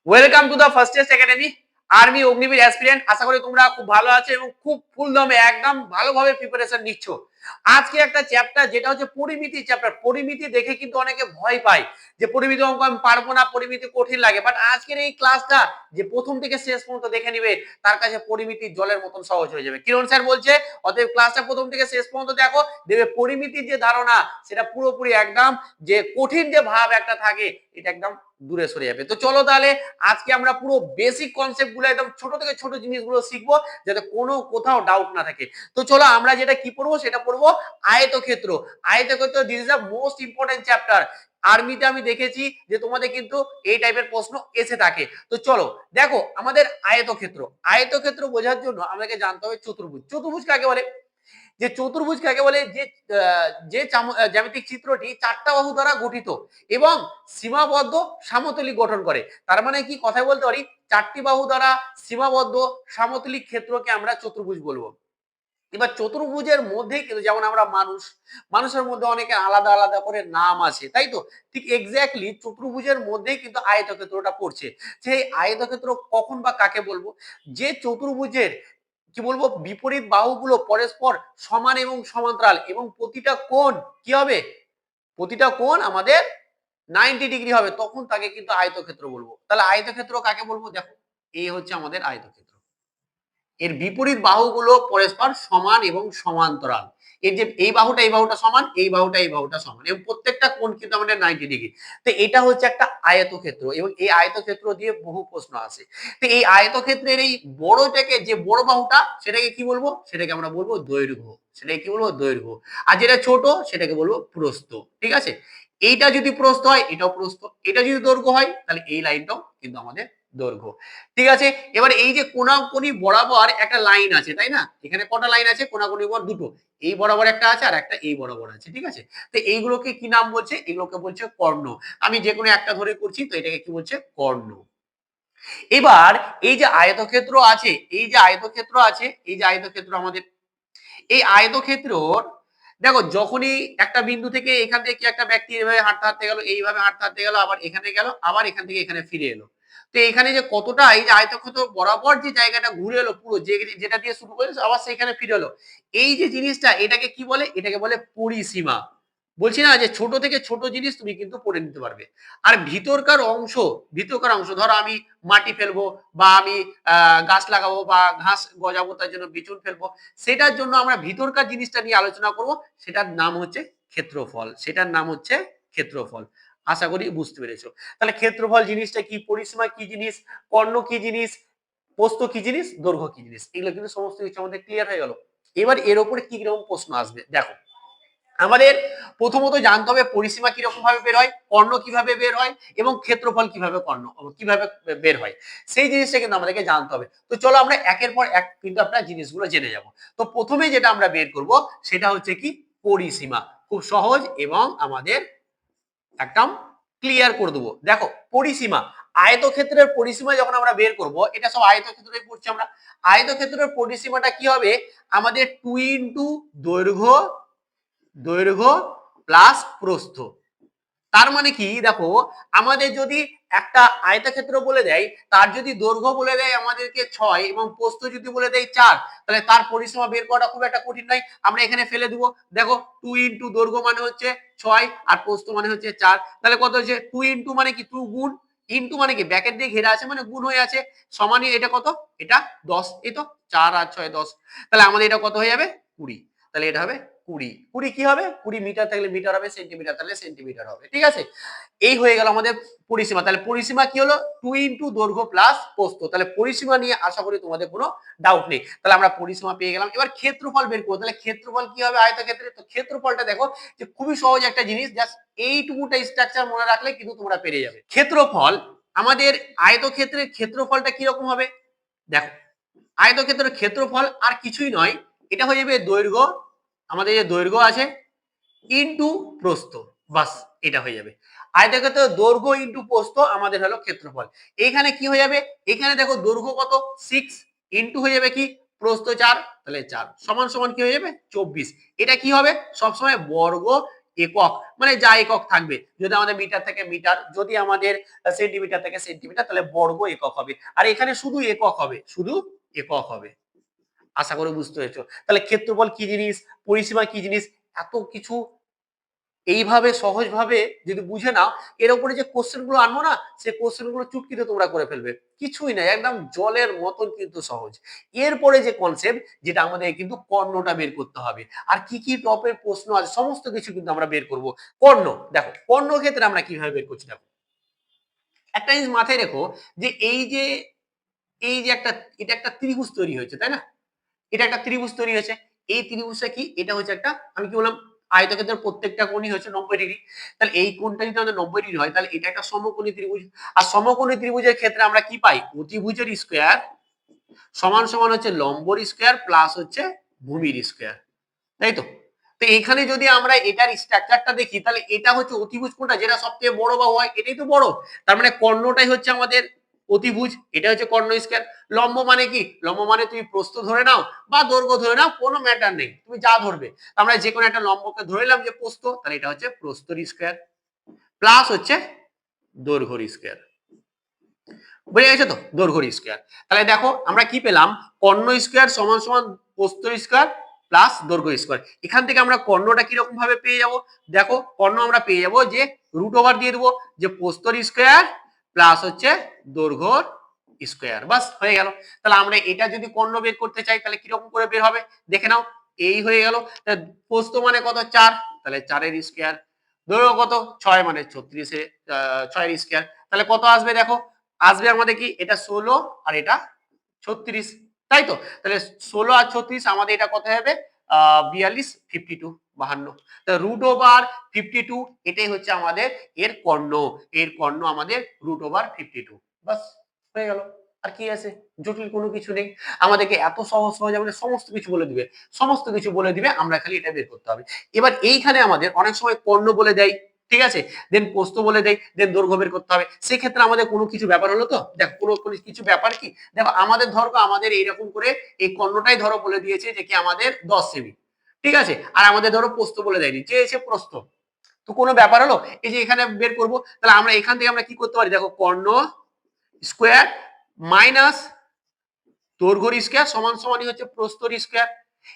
Welcome to the first test academy army Agniveer aspirant. আশা করি তোমরা খুব ভালো আছো এবং খুব ফুল দমে একদম ভালোভাবে প্রিপারেশন নিচ্ছ। আজকে একটা চ্যাপ্টার যেটা হচ্ছে পরিমিতি চ্যাপ্টার। পরিমিতি দেখে কিন্তু অনেকে ভয় পায় যে পরিমিতি অঙ্ক আমি পারবো না, পরিমিতি কঠিন লাগে। বাট আজকের এই ক্লাসটা যে প্রথম থেকে শেষ পর্যন্ত দেখে নিবে তার কাছে পরিমিতি জলের মতন সহজ হয়ে যাবে। কিরণ স্যার বলছে অতএব ক্লাসটা প্রথম থেকে শেষ পর্যন্ত দেখো, দেবে পরিমিতির যে ধারণা সেটা পুরোপুরি একদম যে কঠিন যে ভাব একটা থাকে এটা একদম দূরে সরে যাবে। তো চলো তাহলে আজকে আমরা পুরো বেসিক কনসেপ্ট গুলো একদম ছোট থেকে ছোট জিনিসগুলো শিখবো যাতে কোনো কোথাও ডাউট না থাকে। তো চলো আমরা যেটা কি পড়বো সেটা পড়বো আয়তক্ষেত্র। আয়তক্ষেত্র this is the most important chapter. আর্মিতে আমি দেখেছি যে তোমাদের কিন্তু এই টাইপের প্রশ্ন এসে থাকে। তো চলো দেখো আমাদের আয়তক্ষেত্র। আয়তক্ষেত্র বোঝার জন্য আমাদেরকে জানতে হবে চতুর্ভুজ। চতুর্ভুজ কাকে বলে? যে চতুর্ভুজ কাকে বলে? যে জ্যামিতিক চিত্রটি চারটা বাহু দ্বারা গঠিত এবং সীমাবদ্ধ সমতলিক গঠন করে। তার মানে কি কথায় বলতে পারি চারটি বাহু দ্বারা সীমাবদ্ধ সমতলিক ক্ষেত্রকে আমরা চতুর্ভুজ বলবো। এবার চতুর্ভুজের মধ্যেই কিন্তু যেমন আমরা মানুষের মধ্যে অনেকে আলাদা আলাদা করে নাম আছে, তাই তো? ঠিক এক্স্যাক্টলি চতুর্ভুজের মধ্যেই কিন্তু আয়তক্ষেত্রটা পড়ছে। সেই আয়তক্ষেত্র কখন বা কাকে বলবো? যে চতুর্ভুজের কি বলবো বিপরীত বাহুগুলো পরস্পর সমান এবং সমান্তরাল এবং প্রতিটা কোণ কি হবে? প্রতিটা কোণ আমাদের 90 ডিগ্রি হবে, তখন তাকে কিন্তু আয়তক্ষেত্র বলবো। তাহলে আয়তক্ষেত্র কাকে বলবো? দেখো এই হচ্ছে আমাদের আয়তক্ষেত্র। এর বিপরীত বাহুগুলো পরস্পর সমান এবং সমান্তরাল। এর যে এই বাহুটা সমান, এই বাহুটা সমান এবং প্রত্যেকটা কোণ কিন্তু আমাদের 90 ডিগ্রি। তো এটা হচ্ছে একটা আয়তক্ষেত্র এবং এই আয়তক্ষেত্র দিয়ে বহু প্রশ্ন আসে। তো এই আয়তক্ষেত্রের এই বড়টাকে, যে বড় বাহুটা সেটাকে কি বলবো? সেটাকে আমরা বলবো দৈর্ঘ্য। সেটাকে কি বলবো? দৈর্ঘ্য। আর যেটা ছোট সেটাকে বলবো প্রস্থ। ঠিক আছে? এইটা যদি প্রস্থ হয় এটাও প্রস্থ, এটা যদি দৈর্ঘ্য হয় তাহলে এই লাইনটাও কিন্তু আমাদের দৈর্ঘ্য। ঠিক আছে? এবার এই যে কোনাকুনি বরাবর একটা লাইন আছে, তাই না? এখানে কটা লাইন আছে? কোনাকুনি বরাবর দুটো। এই বরাবর একটা আছে আর একটা এই বরাবর আছে। ঠিক আছে? তো এইগুলোকে কি নাম বলছে? এগুলোকে বলছে কর্ণ। আমি যে কোনো একটা ধরে করছি, তো এটাকে কি বলছে? কর্ণ। এবার এই যে আয়তক্ষেত্র আছে, আমাদের এই আয়তক্ষেত্রর দেখো যখনই একটা বিন্দু থেকে এখান থেকে কি একটা ব্যক্তি এভাবে হাঁটতে হাঁটতে গেল, এইভাবে হাঁটতে হাঁটতে গেল, আবার এখানে গেল, আবার এখান থেকে এখানে ফিরে এলো। তো এখানে যে কতটা এই যে আয়তক্ষেত্র বরাবর যে জায়গাটা ঘুরে এলো পুরো, যেটা দিয়ে শুরু করেছে আবার সেখানে ফিরে এলো, এই যে জিনিসটা এটাকে কি বলে? এটাকে বলে পরিসীমা। বলছি না যে ছোট থেকে ছোট জিনিস তুমি কিন্তু পড়ে নিতে পারবে। আর ভিতরকার অংশ ধরো আমি মাটি ফেলবো বা আমি গাছ লাগাবো বা ঘাস গজাবো, তার জন্য বিচুন ফেলবো, সেটার জন্য আমরা ভিতরকার জিনিসটা নিয়ে আলোচনা করব। সেটার নাম হচ্ছে ক্ষেত্রফল। আশা করি বুঝতে পেরেছো। তাহলে ক্ষেত্রফল জিনিসটা কি, পরিসীমা কি জিনিস, কর্ণ কি জিনিস, প্রস্থ কি জিনিস, দৈর্ঘ্য কি জিনিস, এগুলো কিন্তু সমস্ত কিছু আমাদের ক্লিয়ার হয়ে গেল। এবার এর উপরে কি রকম প্রশ্ন আসবে দেখো। আমাদের প্রথমত জানতে হবে পরিসীমা কিরকম ভাবে বের হয়, কর্ণ কিভাবে বের হয় এবং ক্ষেত্রফল কিভাবে বের হয়, সেই জিনিসটা কিন্তু আমাদেরকে জানতে হবে। তো চলো আমরা একের পর এক কিন্তু আপনার জিনিসগুলো জেনে যাব। তো প্রথমে যেটা আমরা বের করব সেটা হচ্ছে কি পরিসীমা। খুব সহজ এবং আমাদের একদম ক্লিয়ার করে দেবো। দেখো পরিসীমা, আয়তক্ষেত্রের পরিসীমা যখন আমরা বের করব, এটা সব আয়তক্ষেত্রে পড়ছি আমরা। আয়তক্ষেত্রের পরিসীমাটা কি হবে? আমাদের 2 ইন্টু দৈর্ঘ্য প্লাস প্রস্থ। তার মানে কি দেখো, আমাদের যদি একটা আয়তক্ষেত্র বলে দেয়, তার যদি দৈর্ঘ্য বলে দেয় আমাদেরকে 6 এবং প্রস্থ যদি বলে দেয় 4, তাহলে তার পরিসীমা বের করাটা খুব একটা কঠিন নয়। আমরা এখানে ফেলে দিব। দেখো 2 ইন্টু দৈর্ঘ্য মানে হচ্ছে 6 আর প্রস্থ মানে হচ্ছে 4, তাহলে কত হচ্ছে? 2 ইন্টু মানে কি 2 গুণ, ইন্টু মানে কি ব্যাকেট দিয়ে ঘেরা আছে মানে গুণ হয়ে আছে, সমানই এটা কত? এটা 10। এই তো 4 আর 6 10, তাহলে আমাদের এটা কত হয়ে যাবে? 20। তাহলে এটা হবে 20। 20 কি হবে? 20 মিটার থাকলে মিটার হবে, সেন্টিমিটার থাকলে সেন্টিমিটার হবে। ঠিক আছে? এই হয়ে গেল আমাদের পরিসীমা। তাহলে পরিসীমা কি হলো? 2 ইন্টু দৈর্ঘ্য প্লাস প্রস্থ। তাহলে পরিসীমা নিয়ে আশা করি তোমাদের কোনো ডাউট নেই। তাহলে আমরা পরিসীমা পেয়ে গেলাম। এবার ক্ষেত্রফল বের করব। তাহলে ক্ষেত্রফল কি হবে আয়তক্ষেত্রে? তো ক্ষেত্রফলটা দেখো যে খুবই সহজ একটা জিনিস, জাস্ট এইটুকুটা স্ট্রাকচার মনে রাখলে কিন্তু তোমরা পেরে যাবে। ক্ষেত্রফল আমাদের আয়তক্ষেত্রের ক্ষেত্রফলটা কি রকম হবে? দেখো আয়তক্ষেত্রের ক্ষেত্রফল আর কিছুই নয়, এটা হয়ে যাবে দৈর্ঘ্য, আমাদের যে দৈর্ঘ্য আছে ইন্টু প্রস্থ, বাস এটা হয়ে যাবে। আয়তক্ষেত্রের দৈর্ঘ্য ইন্টু প্রস্থ আমাদের হলো ক্ষেত্রফল। এখানে কি হয়ে যাবে? এখানে দেখো দৈর্ঘ্য কত? 6 ইন্টু হয়ে যাবে কি প্রস্থ 4, তাহলে 4 সমান সমান কি হয়ে যাবে? 24। এটা কি হবে? সবসময় বর্গ একক, মানে যা একক থাকবে, যদি আমাদের মিটার থেকে মিটার, যদি আমাদের সেন্টিমিটার থেকে সেন্টিমিটার, তাহলে বর্গ একক হবে। আর এখানে শুধু একক হবে, শুধু একক হবে। আশা করি বুঝতে পেরেছো। তাহলে ক্ষেত্রফল কি জিনিস, পরিসীমা কি জিনিস, এত কিছু এইভাবে সহজভাবে যদি বুঝে নাও, এর উপরে যে কোশ্চেন গুলো আনবো না, সেই কোশ্চেন গুলো চুটকিতে তোমরা করে ফেলবে, কিছুই না, একদম জলের মতন কিন্তু সহজ। এরপরে যে কনসেপ্ট, যেটা আমাদের কিন্তু কর্ণটা বের করতে হবে, আর কি কি টপের প্রশ্ন আছে সমস্ত কিছু কিন্তু আমরা বের করব। কর্ণ, দেখো কর্ণ ক্ষেত্রে আমরা কিভাবে বের করছি, দেখো একটা জিনিস মাথায় রেখো, যে এই যে একটা, এটা একটা ত্রিভুজ তৈরি হয়েছে, তাই না? এটা একটা ত্রিভুজ তৈরি হয়েছে। এই ত্রিভুজটা কি, এটা হচ্ছে একটা, আমি কি বললাম, আয়তক্ষেত্রের প্রত্যেকটা কোণই হচ্ছে 90 ডিগ্রি। তাহলে এই কোণটা যদি আমাদের 90 ডিগ্রি হয়, তাহলে এটা একটা সমকোণী ত্রিভুজ। আর সমকোণী ত্রিভুজের ক্ষেত্রে আমরা কি পাই, অতিভুজের স্কয়ার সমান সমান হচ্ছে লম্বর স্কয়ার প্লাস হচ্ছে ভূমির স্কয়ার, তাই তো? তো এখানে যদি আমরা এটার স্ট্রাকচারটা দেখি, তাহলে এটা হচ্ছে অতিভুজ কোণটা, যেটা সবথেকে বড় বা হয়, এটাই তো বড়। তার মানে কর্ণটাই হচ্ছে আমাদের অতিভুজ, এটা হচ্ছে কর্ণ স্কয়ার। লম্ব মানে কি, লম্ব মানে তুমি প্রস্থ ধরে নাও বা দৈর্ঘ্য ধরে নাও, কোনো ম্যাটার নেই, তুমি যা ধরবে। আমরা যে কোনো একটা লম্বকে ধরে নিলাম যে প্রস্থ, তাহলে এটা হচ্ছে প্রস্থর স্কয়ার প্লাস হচ্ছে দৈর্ঘ্যর স্কয়ার। বুঝে গেছে তো, দৈর্ঘ্যর স্কয়ার। তাহলে দেখো আমরা কি পেলাম, কর্ণ স্কয়ার সমান সমান প্রস্থ স্কয়ার প্লাস দৈর্ঘ্য স্কয়ার। এখান থেকে আমরা কর্ণটা কিরকম ভাবে পেয়ে যাব, দেখো কর্ণ আমরা পেয়ে যাব যে রুট ওভার দিয়ে দেবো, যে প্রস্থর স্কয়ার প্লাস হচ্ছে দৈর্ঘ্যর স্কয়ার, বাস হয়ে গেল। তাহলে আমরা এটা যদি কর্ণ বের করতে চাই, তাহলে কিরকম করে বের হবে দেখে নাও, এই হয়ে গেল। প্রস্থ মানে কত 4, তাহলে 4 এর স্কয়ার, দৈর্ঘ্য কত 6 মানে 36 এর 6 এর স্কয়ার, তাহলে কত আসবে দেখো, আসবে আমাদের কি, এটা 16 আর এটা 36, তাই তো? তাহলে 16 আর 36 আমাদের এটা কত হবে, 42, 52, 52। তা রুট ওভার 52, এটাই হচ্ছে আমাদের এর কর্ণ, এর কর্ণ আমাদের রুট ওভার 52, বাস হয়ে গেল। আর কি আছে, জটিল কোনো কিছু নেই। আমাদেরকে এত সহজ সহজ আমাদের সমস্ত কিছু বলে দিবে, সমস্ত কিছু বলে দিবে, আমরা খালি এটা বের করতে হবে। এবার এইখানে আমাদের অনেক সময় কর্ণ বলে দেয়, ঠিক আছে, দেন প্রস্থ বলে দেয়, দেন দৈর্ঘ্য বের করতে হবে। সেক্ষেত্রে আমাদের কোনো কিছু ব্যাপার হলো তো, দেখো কোনো কিছু ব্যাপার কি, দেখো আমাদের ধরো আমাদের এইরকম করে এই কর্ণটাই ধরো বলে দিয়েছে যে কি আমাদের 10 সেমি, ঠিক আছে, আর আমাদের ধরো প্রস্থ বলে দেয়নি, চেয়েছে প্রস্থ, তো কোনো ব্যাপার হলো, এই যে এখানে বের করব, তাহলে আমরা এখান থেকে আমরা কি করতে পারি, দেখো কর্ণ স্কয়ার মাইনাস দৈর্ঘ্যর স্কয়ার সমান সমানই হচ্ছে প্রস্থর স্কয়ার।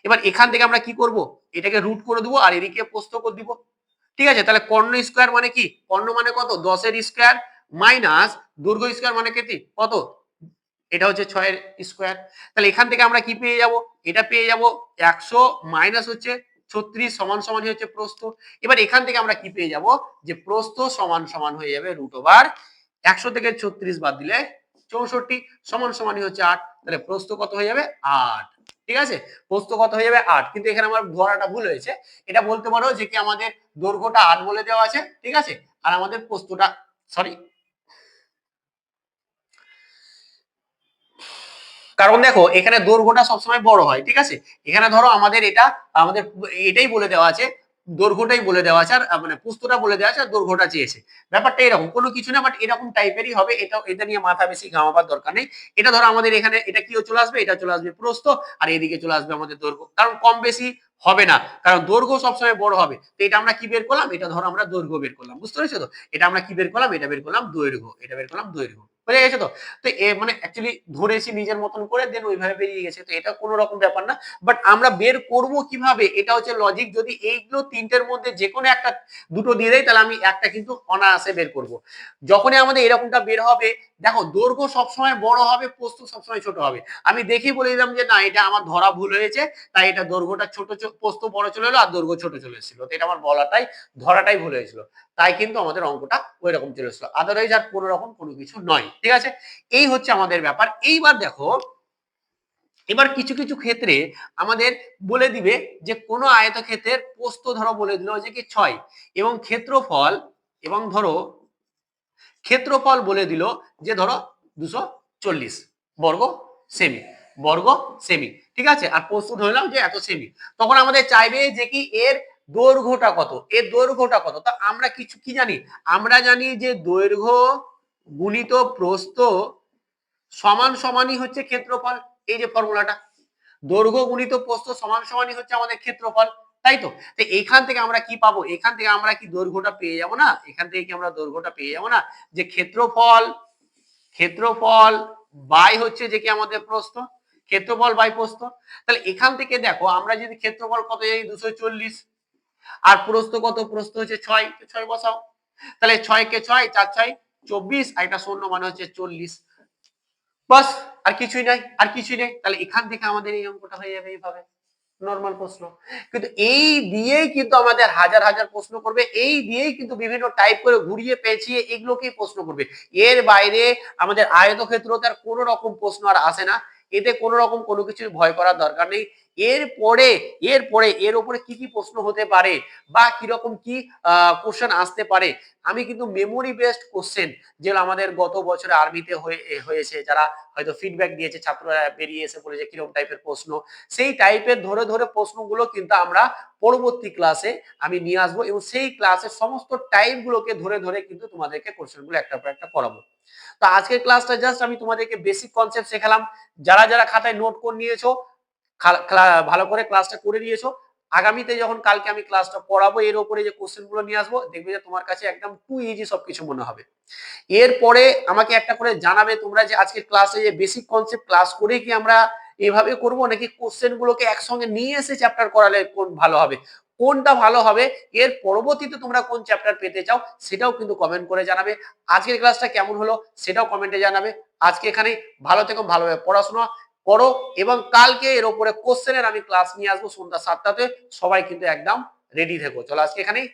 এবার এখান থেকে আমরা কি করব, এটাকে রুট করে দেবো আর এদিকে প্রস্থ করে দিব, ঠিক আছে। তাহলে কর্ণ স্কয়ার মানে কি, কর্ণ মানে কত 10 এর স্কয়ার মাইনাস দৈর্ঘ্য স্কয়ার মানে কত, এটা হচ্ছে 6 এর স্কয়ার। তাহলে এখান থেকে আমরা কি পেয়ে যাব, এটা পেয়ে যাব 100 মাইনাস হচ্ছে 36 সমান সমান হচ্ছে প্রস্থ। এবার এখান থেকে আমরা কি পেয়ে যাব, যে প্রস্থ সমান সমান হয়ে যাবে রুট ওভার 100 থেকে 36 বাদ দিলে 64 সমান সমানই হচ্ছে 8, তাহলে প্রস্থ কত হয়ে যাবে 8, ঠিক আছে, প্রস্থ কত হয়ে যাবে 8। কিন্তু এখানে আমার ধরাটা ভুল হয়েছে, এটা বলতে পারো যে কি আমাদের দৈর্ঘ্যটা 8 বলে দেওয়া আছে, ঠিক আছে, আর আমাদের প্রস্থটা, সরি, কারণ দেখো এখানে দৈর্ঘ্যটা সবসময় বড় হয়, ঠিক আছে, এখানে ধরো আমাদের এটা, আমাদের এটাই বলে দেওয়া আছে, দৈর্ঘ্যটাই বলে দেওয়া আছে, আর মানে প্রস্থটা বলে দেওয়া আছে আর দৈর্ঘ্যটা চেয়েছে, ব্যাপারটা এরকম কোনো কিছু না, বাট এরকম টাইপেরই হবে। এটা এটা নিয়ে মাথা বেশি ঘামাবার দরকার নেই। এটা ধরো আমাদের এখানে এটা কি চলে আসবে, এটা চলে আসবে প্রস্থ, আর এদিকে চলে আসবে আমাদের দৈর্ঘ্য, কারণ কম বেশি হবে না, কারণ দৈর্ঘ্য সবসময় বড় হবে। তো এটা আমরা কি বের করলাম, এটা ধরো আমরা দৈর্ঘ্য বের করলাম, বুঝতে পেরেছো তো, এটা আমরা কি বের করলাম, এটা বের করলাম দৈর্ঘ্য, এটা বের করলাম দৈর্ঘ্য, বুঝে গেছে তো। তো মানে অ্যাকচুয়ালি ধরেছি নিজের মতন করে, দেন ওইভাবে বেরিয়ে গেছে, তো এটা কোনো রকম ব্যাপার না। বাট আমরা বের করব কিভাবে, এটা হচ্ছে লজিক। যদি এইগুলো তিনটের মধ্যে যে কোনো একটা, দুটো দিয়ে দেয়, তাহলে আমি একটা কিন্তু অনায়াসে বের করব। যখনই আমাদের এরকমটা বের হবে, দেখো দৈর্ঘ্য সবসময় বড় হবে, প্রস্থ সবসময় ছোট হবে। আমি দেখি বলে দিলাম যে না, এটা আমার ধরা ভুল হয়েছে, তাই এটা দৈর্ঘ্যটা ছোট, প্রস্থ বড় চলে এলো আর দৈর্ঘ্য ছোট চলে এসেছিল, তো এটা আমার বলাটাই, ধরাটাই ভুল হয়েছিল, তাই কিন্তু আমাদের অঙ্কটা ওই রকম চলে এসেছিল, আদারওয়াইজ আর কোনো রকম কোনো কিছু নয়, ঠিক আছে। এই হচ্ছে আমাদের ব্যাপার। এইবার দেখো, এবার কিছু কিছু ক্ষেত্রে আমাদের বলে দিবে যে কোন আয়তক্ষেত্রের প্রস্থ ধরো বলে দিল যে কি 6, এবং ক্ষেত্রফল, এবং ধরো ক্ষেত্রফল বলে দিল যে ধরো 240 বর্গ সেমি, বর্গ সেমি, ঠিক আছে, আর প্রস্থ ধরলাম যে এত সেমি। তখন আমাদের চাইবে যে কি এর দৈর্ঘ্যটা কত, এর দৈর্ঘ্যটা কত। তা আমরা কিছু কি জানি, আমরা জানি যে দৈর্ঘ্য গুণিত প্রস্থ সমান সমানই হচ্ছে ক্ষেত্রফল, এই যে ফর্মুলাটা, দৈর্ঘ্য গুণিত প্রস্থ সমান সমানই হচ্ছে আমাদের ক্ষেত্রফল, তাই তো? তো এইখান থেকে আমরা কি পাবো? এখান থেকে আমরা কি দৈর্ঘ্যটা পেয়ে যাবো না? এখান থেকে কি আমরা দৈর্ঘ্যটা পেয়ে যাবো না? যে ক্ষেত্রফল বাই হচ্ছে যে কি আমাদের প্রস্থ, ক্ষেত্রফল বাই প্রস্থ। তাহলে এখান থেকে দেখো আমরা যদি ক্ষেত্রফল কত জানি 240, আর প্রস্থ কত? প্রস্থ হচ্ছে 6, 6 বসাও। তাহলে 6 কে 6, 4 6 24, আর একটা শূন্য মানে হচ্ছে 40। বাস, আর কিছুই নাই, আর কিছুই নেই। তাহলে এখান থেকে আমাদের এই অঙ্কটা হয়ে যাবে এইভাবে, নরমাল প্রশ্ন। কিন্তু এই দিয়েই কিন্তু আমাদের হাজার হাজার প্রশ্ন করবে, এই দিয়েই কিন্তু বিভিন্ন টাইপ করে ঘুরিয়ে পেঁচিয়ে এগুলোকেই প্রশ্ন করবে। এর বাইরে আমাদের আয়তক্ষেত্রতে আর কোনো রকম প্রশ্ন আর আসে না। এতে কোনো রকম কোনো কিছুর ভয় করার দরকার নেই। এরপরে এরপরে এর উপরে কি কি প্রশ্ন হতে পারে বা কিরকম কি কোশ্চেন আসতে পারে, আমি কিন্তু মেমোরি বেসড কোশ্চেন, যেগুলো আমাদের গত বছরে আরবিতে হয়েছে, যারা হয়তো ফিডব্যাক দিয়েছে, ছাত্ররা বেরিয়ে এসে বলেছে কিরকম টাইপের প্রশ্ন, সেই টাইপের ধরে ধরে প্রশ্নগুলো কিন্তু আমরা পরবর্তী ক্লাসে আমি নিয়ে আসবো, এবং সেই ক্লাসের সমস্ত টাইপ গুলোকে ধরে ধরে কিন্তু তোমাদেরকে কোশ্চেন গুলো একটা পর একটা করাবো। তো আজকের ক্লাসটা জাস্ট আমি তোমাদেরকে বেসিক কনসেপ্ট শেখালাম। যারা যারা খাতায় নোট করে নিয়েছো, ভালো করে ক্লাসটা করে নিয়েছো, আগামীতে যখন কালকে আমি ক্লাসটা পড়াবো এর উপরে যে কোশ্চেন গুলো নিয়ে আসবো, দেখবে যে তোমার কাছে একদম টু ইজি সবকিছু মনে হবে। এরপরে আমাকে একটা করে জানাবে তোমরা যে আজকে ক্লাসে যে বেসিক কনসেপ্ট ক্লাস করে কি আমরা এভাবে করব, নাকি কোশ্চেন গুলোকে একসঙ্গে নিয়ে এসে চ্যাপ্টার করালে কোন ভালো হবে, কোনটা ভালো হবে, এর পরবর্তীতে তোমরা কোন চ্যাপ্টার পেতে চাও সেটাও কিন্তু কমেন্ট করে জানাবে। আজকের ক্লাসটা কেমন হলো সেটাও কমেন্টে জানাবে। আজকে এখানে ভালো থেকো, ভালোভাবে পড়াশোনা করো, এবং কালকে এর উপরে কোশ্চেনের আমি ক্লাস নিয়ে আসবো সন্ধ্যা 7টাতে। সবাই কিন্তু একদম রেডি থেকো। চলো আজকে এখানেই